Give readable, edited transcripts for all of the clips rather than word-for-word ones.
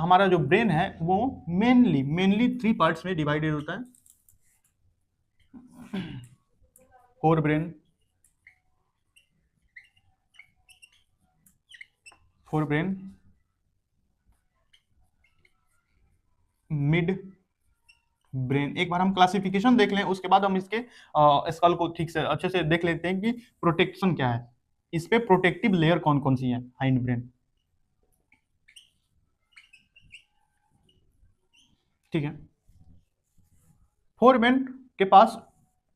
हमारा जो ब्रेन है वो मेनली 3 पार्ट्स में डिवाइडेड होता है। Fore brain, mid brain. एक बार हम क्लासिफिकेशन देख लें, उसके बाद हम इसके स्कल को ठीक से अच्छे से देख लेते हैं कि प्रोटेक्शन क्या है, इस पे प्रोटेक्टिव लेयर कौन कौन सी है हाइंड ब्रेन। ठीक है, फोर ब्रेन के पास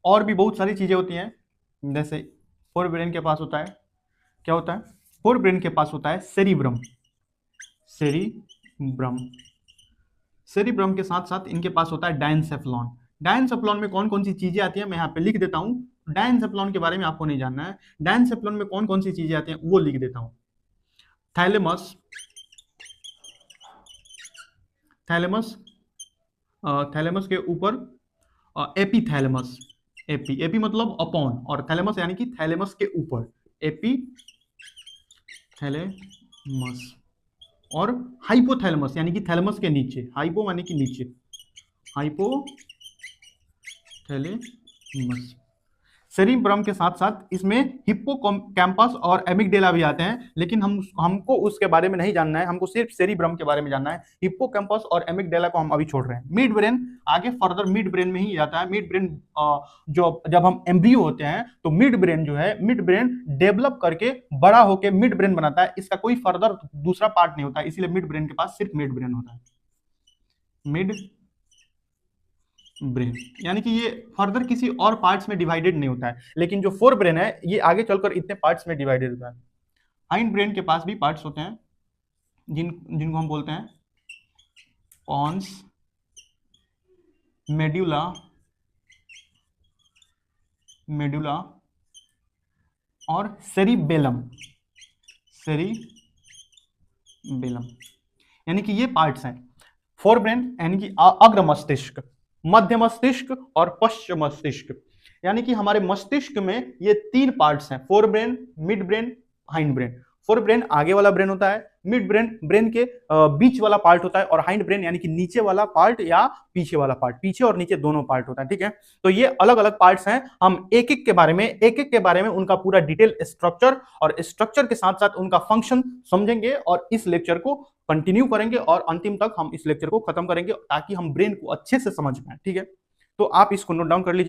और भी बहुत सारी चीजें होती हैं। जैसे फोर ब्रेन के पास होता है, क्या होता है, फोर ब्रेन के पास होता है सेरिब्रम। सेरिब्रम सेरिब्रम के साथ साथ इनके पास होता है डायनसेफ्लॉन। डायनसेफ्लॉन में कौन कौन सी चीजें आती हैं मैं यहाँ पे लिख देता हूँ। डायनसेफ्लॉन के बारे में आपको नहीं जानना है, डायनसेफ्लॉन में कौन कौन सी चीजें आती हैं वो लिख देता हूँ। थैलेमस, थैलेमस थैलेमस के ऊपर एपीथैलेमस। एपी मतलब अपॉन, और थैलेमस यानी कि थैलेमस के ऊपर, एपीथैलेमस। और हाइपोथैलेमस यानी कि थैलेमस के नीचे, हाइपो यानी कि नीचे, हाइपोथैलेमस। सेरिब्रम के साथ साथ इसमें हिप्पोकैम्पस और एमिगडेला भी आते हैं, लेकिन हमको उसके बारे में नहीं जानना है, हमको सिर्फ सेरिब्रम के बारे में जानना है। हिप्पोकैम्पस और एमिगडेला को हम अभी छोड़ रहे हैं। मिड ब्रेन आगे फर्दर मिड ब्रेन में ही आता है। मिड ब्रेन जो जब हम एम्ब्रियो होते हैं तो मिड ब्रेन जो है, मिड ब्रेन डेवलप करके बड़ा होके मिड ब्रेन बनाता है, इसका कोई फर्दर दूसरा पार्ट नहीं होता है, इसीलिए मिड ब्रेन के पास सिर्फ मिड ब्रेन होता है। मिड ब्रेन यानी कि ये फर्दर किसी और पार्ट्स में डिवाइडेड नहीं होता है, लेकिन जो फोर ब्रेन है ये आगे चलकर इतने पार्ट्स में डिवाइडेड होता है। हाइंड ब्रेन के पास भी पार्ट्स होते हैं जिनको हम बोलते हैं पॉन्स, मेड्यूला, और सेरिबेलम। यानी कि ये पार्ट्स हैं फोर ब्रेन, यानी कि अग्र मस्तिष्क, मध्य मस्तिष्क और पश्चिम मस्तिष्क। यानी कि हमारे मस्तिष्क में ये 3 पार्ट्स हैं, fore brain, mid brain, hind brain. Fore brain आगे वाला ब्रेन होता है, मिड ब्रेन ब्रेन के बीच वाला पार्ट होता है, और हाइंड ब्रेन यानी कि नीचे वाला पार्ट या पीछे वाला पार्ट, पीछे और नीचे दोनों पार्ट होता है। ठीक है, तो ये अलग अलग पार्ट्स हैं। हम एक एक के बारे में उनका पूरा डिटेल स्ट्रक्चर और स्ट्रक्चर के साथ साथ उनका फंक्शन समझेंगे, और इस लेक्चर को कंटिन्यू करेंगे और अंतिम तक हम इस लेक्चर को खत्म करेंगे ताकि हम ब्रेन को अच्छे से समझ पाए। ठीक है, तो आप इसको नोट डाउन कर लीजिए।